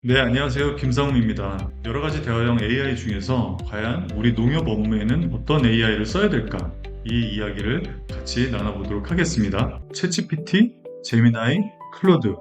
네, 안녕하세요. 김상무입니다. 여러 가지 대화형 AI 중에서 과연 우리 농협 업무에는 어떤 AI를 써야 될까? 이 이야기를 같이 나눠보도록 하겠습니다. 챗GPT, 제미나이, 클로드.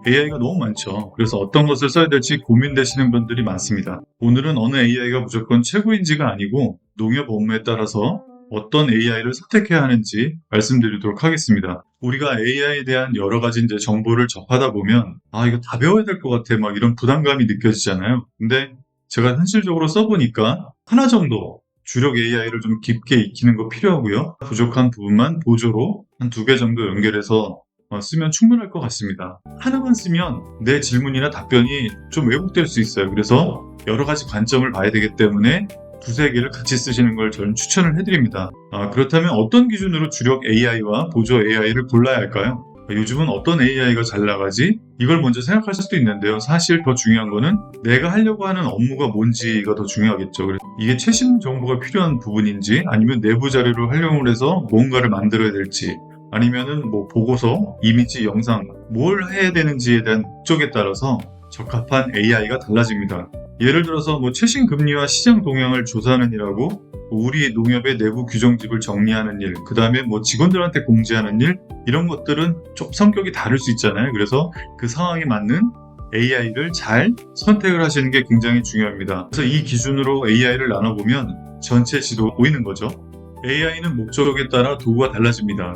AI가 너무 많죠. 그래서 어떤 것을 써야 될지 고민되시는 분들이 많습니다. 오늘은 어느 AI가 무조건 최고인지가 아니고 농협 업무에 따라서 어떤 AI를 선택해야 하는지 말씀드리도록 하겠습니다. 우리가 AI에 대한 여러 가지 이제 정보를 접하다 보면 이거 다 배워야 될 것 같아 막 이런 부담감이 느껴지잖아요. 근데 제가 현실적으로 써보니까 하나 정도 주력 AI를 좀 깊게 익히는 거 필요하고요. 부족한 부분만 보조로 한 2개 정도 연결해서 쓰면 충분할 것 같습니다. 하나만 쓰면 내 질문이나 답변이 좀 왜곡될 수 있어요. 그래서 여러 가지 관점을 봐야 되기 때문에 2~3개를 같이 쓰시는 걸 저는 추천을 해드립니다. 그렇다면 어떤 기준으로 주력 AI와 보조 AI를 골라야 할까요? 요즘은 어떤 AI가 잘 나가지? 이걸 먼저 생각하실 수도 있는데요. 사실 더 중요한 거는 내가 하려고 하는 업무가 뭔지가 더 중요하겠죠. 그래서 이게 최신 정보가 필요한 부분인지 아니면 내부 자료를 활용을 해서 뭔가를 만들어야 될지 아니면은 뭐 보고서, 이미지, 영상 뭘 해야 되는지에 대한 목적에 따라서 적합한 AI가 달라집니다. 예를 들어서 뭐 최신 금리와 시장 동향을 조사하는 일하고 우리 농협의 내부 규정집을 정리하는 일, 그 다음에 뭐 직원들한테 공지하는 일, 이런 것들은 좀 성격이 다를 수 있잖아요. 그래서 그 상황에 맞는 AI를 잘 선택을 하시는 게 굉장히 중요합니다. 그래서 이 기준으로 AI를 나눠보면 전체 지도가 보이는 거죠. AI는 목적에 따라 도구가 달라집니다.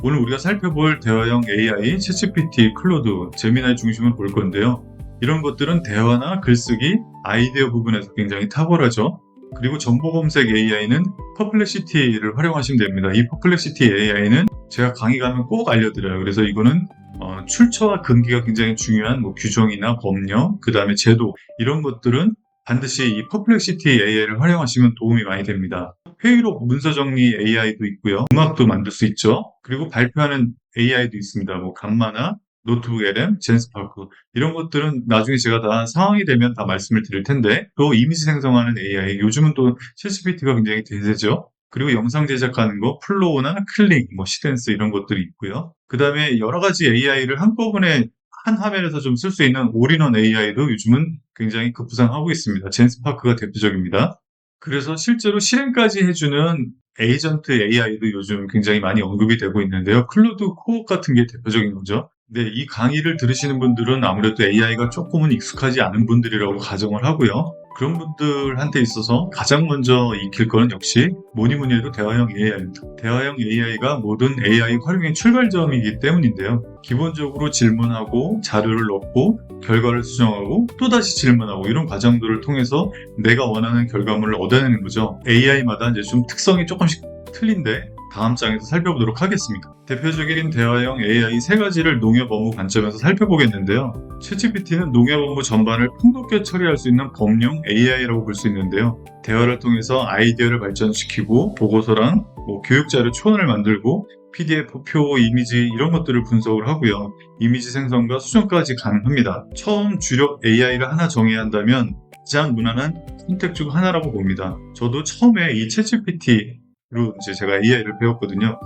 오늘 우리가 살펴볼 대화형 AI, 챗GPT, 클로드, 제미나이 중심을 볼 건데요. 이런 것들은 대화나 글쓰기, 아이디어 부분에서 굉장히 탁월하죠. 그리고 정보 검색 AI는 퍼플렉시티를 활용하시면 됩니다. 이 퍼플렉시티 AI는 제가 강의 가면 꼭 알려드려요. 그래서 이거는 출처와 근기가 굉장히 중요한 뭐 규정이나 법령, 그 다음에 제도 이런 것들은 반드시 이 퍼플렉시티 AI를 활용하시면 도움이 많이 됩니다. 회의록 문서 정리 AI도 있고요. 음악도 만들 수 있죠. 그리고 발표하는 AI도 있습니다. 뭐 감마나 노트북 LM, 젠스파크 이런 것들은 나중에 제가 다 상황이 되면 다 말씀을 드릴 텐데 또 이미지 생성하는 AI 요즘은 또 챗GPT가 굉장히 대세죠. 그리고 영상 제작하는 거 플로우나 클릭, 뭐 시댄스 이런 것들이 있고요. 그 다음에 여러 가지 AI를 한꺼번에 한 화면에서 좀 쓸 수 있는 올인원 AI도 요즘은 굉장히 급부상하고 있습니다. 젠스파크가 대표적입니다. 그래서 실제로 실행까지 해주는 에이전트 AI도 요즘 굉장히 많이 언급이 되고 있는데요. 클로드 코어 같은 게 대표적인 거죠. 네, 이 강의를 들으시는 분들은 아무래도 AI가 조금은 익숙하지 않은 분들이라고 가정을 하고요. 그런 분들한테 있어서 가장 먼저 익힐 거는 역시 뭐니 뭐니 해도 대화형 AI입니다. 대화형 AI가 모든 AI 활용의 출발점이기 때문인데요. 기본적으로 질문하고 자료를 넣고 결과를 수정하고 또다시 질문하고 이런 과정들을 통해서 내가 원하는 결과물을 얻어내는 거죠. AI마다 이제 좀 특성이 조금씩 틀린데 다음 장에서 살펴보도록 하겠습니다. 대표적인 대화형 AI 3가지를 농협 업무 관점에서 살펴보겠는데요. 챗GPT는 농협 업무 전반을 풍부하게 처리할 수 있는 범용 AI라고 볼 수 있는데요. 대화를 통해서 아이디어를 발전시키고 보고서랑 교육자료 초안을 만들고 PDF, 표, 이미지 이런 것들을 분석을 하고요. 이미지 생성과 수정까지 가능합니다. 처음 주력 AI를 하나 정해야 한다면 가장 무난한 선택 중 하나라고 봅니다. 저도 처음에 이 챗GPT로 이제 제가 AI를 배웠거든요.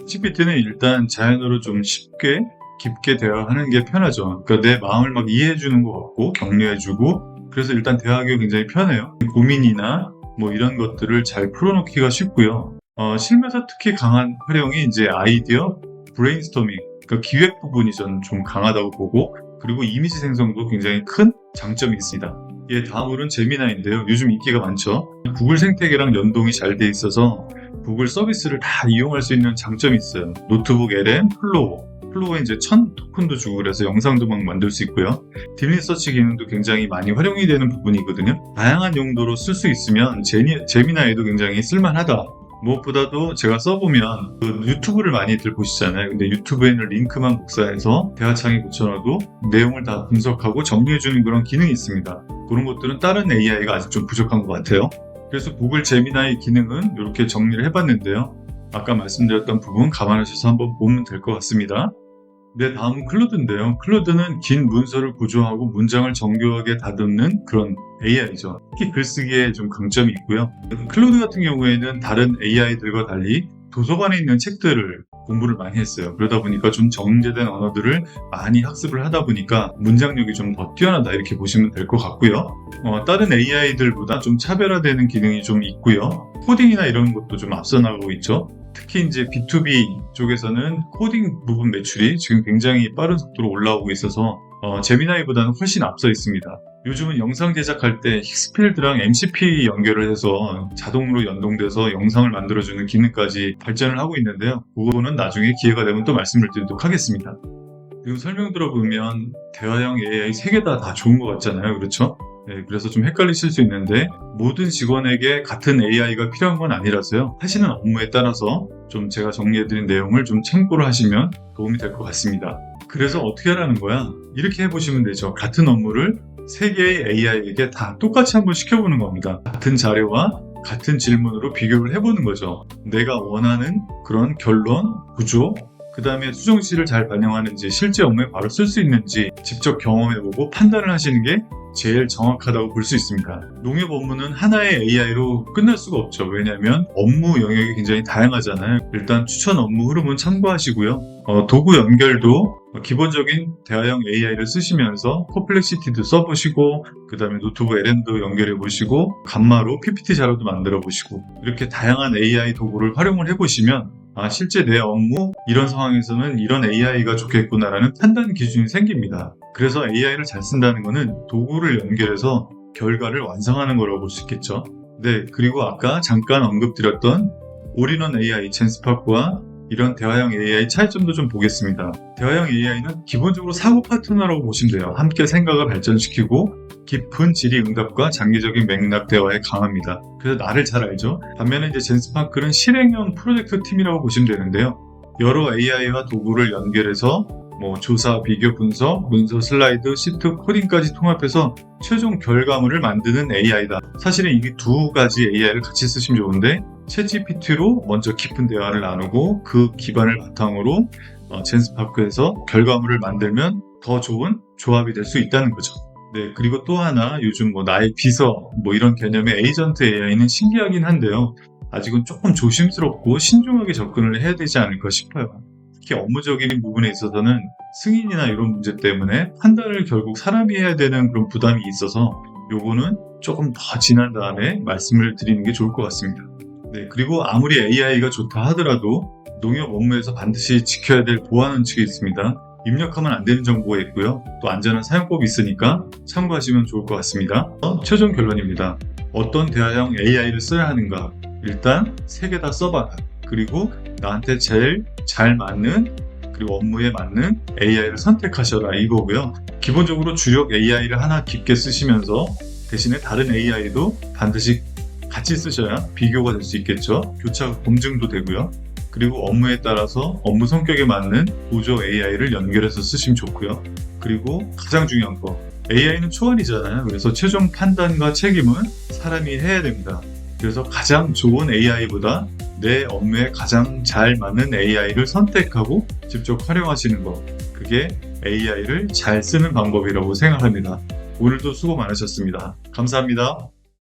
챗GPT는 일단 자연어로 좀 쉽게 깊게 대화하는 게 편하죠. 그러니까 내 마음을 막 이해해주는 것 같고 격려해주고 그래서 일단 대화하기가 굉장히 편해요. 고민이나 뭐 이런 것들을 잘 풀어놓기가 쉽고요. 실무에서 특히 강한 활용이 이제 아이디어, 브레인스토밍, 그러니까 기획 부분이 저는 좀 강하다고 보고 그리고 이미지 생성도 굉장히 큰 장점이 있습니다. 예, 다음으로는 제미나이인데요. 요즘 인기가 많죠. 구글 생태계랑 연동이 잘 돼 있어서 구글 서비스를 다 이용할 수 있는 장점이 있어요. 노트북 LM, 플로우에 이제 1000 토큰도 주고 그래서 영상도 막 만들 수 있고요. 딥리서치 기능도 굉장히 많이 활용이 되는 부분이거든요. 다양한 용도로 쓸 수 있으면 제미나이도 굉장히 쓸만하다. 무엇보다도 제가 써보면 유튜브를 많이들 보시잖아요. 근데 유튜브에는 링크만 복사해서 대화창에 붙여놔도 내용을 다 분석하고 정리해주는 그런 기능이 있습니다. 그런 것들은 다른 AI가 아직 좀 부족한 것 같아요. 그래서 구글 제미나이 기능은 이렇게 정리를 해봤는데요. 아까 말씀드렸던 부분 감안하셔서 한번 보면 될 것 같습니다. 네, 다음은 클로드인데요. 클로드는 긴 문서를 구조하고 문장을 정교하게 다듬는 그런 AI죠. 특히 글쓰기에 좀 강점이 있고요. 클로드 같은 경우에는 다른 AI들과 달리 도서관에 있는 책들을 공부를 많이 했어요. 그러다 보니까 좀 정제된 언어들을 많이 학습을 하다 보니까 문장력이 좀 더 뛰어나다 이렇게 보시면 될 것 같고요. 다른 AI들보다 좀 차별화되는 기능이 좀 있고요. 코딩이나 이런 것도 좀 앞서 나가고 있죠. 특히 이제 B2B 쪽에서는 코딩 부분 매출이 지금 굉장히 빠른 속도로 올라오고 있어서 제미나이보다는 훨씬 앞서 있습니다. 요즘은 영상 제작할 때 힉스필드랑 MCP 연결을 해서 자동으로 연동돼서 영상을 만들어주는 기능까지 발전을 하고 있는데요. 그거는 나중에 기회가 되면 또 말씀을 드리도록 하겠습니다. 지금 설명 들어보면 대화형 AI 세 개 다 좋은 것 같잖아요. 그렇죠? 네, 그래서 좀 헷갈리실 수 있는데 모든 직원에게 같은 AI가 필요한 건 아니라서요. 하시는 업무에 따라서 좀 제가 정리해드린 내용을 좀 참고를 하시면 도움이 될 것 같습니다. 그래서 어떻게 하라는 거야? 이렇게 해보시면 되죠. 같은 업무를 세 개의 AI에게 다 똑같이 한번 시켜보는 겁니다. 같은 자료와 같은 질문으로 비교를 해보는 거죠. 내가 원하는 그런 결론, 구조, 그 다음에 수정시를 잘 반영하는지 실제 업무에 바로 쓸 수 있는지 직접 경험해보고 판단을 하시는 게 제일 정확하다고 볼 수 있습니다. 농협 업무는 하나의 AI로 끝날 수가 없죠. 왜냐하면 업무 영역이 굉장히 다양하잖아요. 일단 추천 업무 흐름은 참고하시고요. 도구 연결도 기본적인 대화형 AI를 쓰시면서 퍼플렉시티도 써보시고 그 다음에 노트북 LM도 연결해보시고 감마로 PPT 자료도 만들어보시고 이렇게 다양한 AI 도구를 활용을 해보시면 실제 내 업무 이런 상황에서는 이런 AI가 좋겠구나라는 판단 기준이 생깁니다. 그래서 AI를 잘 쓴다는 것은 도구를 연결해서 결과를 완성하는 거라고 볼 수 있겠죠. 네, 그리고 아까 잠깐 언급드렸던 올인원 AI 젠스파크와 이런 대화형 AI 차이점도 좀 보겠습니다. 대화형 AI는 기본적으로 사고 파트너라고 보시면 돼요. 함께 생각을 발전시키고 깊은 질의 응답과 장기적인 맥락 대화에 강합니다. 그래서 나를 잘 알죠. 반면에 이제 젠스파크는 실행형 프로젝트 팀이라고 보시면 되는데요. 여러 AI와 도구를 연결해서 조사, 비교, 분석, 문서, 슬라이드, 시트, 코딩까지 통합해서 최종 결과물을 만드는 AI다. 사실은 이 두 가지 AI를 같이 쓰시면 좋은데 챗GPT로 먼저 깊은 대화를 나누고 그 기반을 바탕으로 젠스파크에서 결과물을 만들면 더 좋은 조합이 될 수 있다는 거죠. 네, 그리고 또 하나 요즘 나의 비서 이런 개념의 에이전트 AI는 신기하긴 한데요. 아직은 조금 조심스럽고 신중하게 접근을 해야 되지 않을까 싶어요. 특히 업무적인 부분에 있어서는 승인이나 이런 문제 때문에 판단을 결국 사람이 해야 되는 그런 부담이 있어서 요거는 조금 더 지난 다음에 말씀을 드리는 게 좋을 것 같습니다. 네, 그리고 아무리 AI가 좋다 하더라도 농협 업무에서 반드시 지켜야 될 보안 원칙이 있습니다. 입력하면 안 되는 정보가 있고요. 또 안전한 사용법이 있으니까 참고하시면 좋을 것 같습니다. 최종 결론입니다. 어떤 대화형 AI를 써야 하는가? 일단 3개 다 써봐라. 그리고 나한테 제일 잘 맞는 그리고 업무에 맞는 AI를 선택하셔라 이거고요. 기본적으로 주력 AI를 하나 깊게 쓰시면서 대신에 다른 AI도 반드시 같이 쓰셔야 비교가 될 수 있겠죠. 교차 검증도 되고요. 그리고 업무에 따라서 업무 성격에 맞는 보조 AI를 연결해서 쓰시면 좋고요. 그리고 가장 중요한 거, AI는 초안이잖아요. 그래서 최종 판단과 책임은 사람이 해야 됩니다. 그래서 가장 좋은 AI보다 내 업무에 가장 잘 맞는 AI를 선택하고 직접 활용하시는 것, 그게 AI를 잘 쓰는 방법이라고 생각합니다. 오늘도 수고 많으셨습니다. 감사합니다.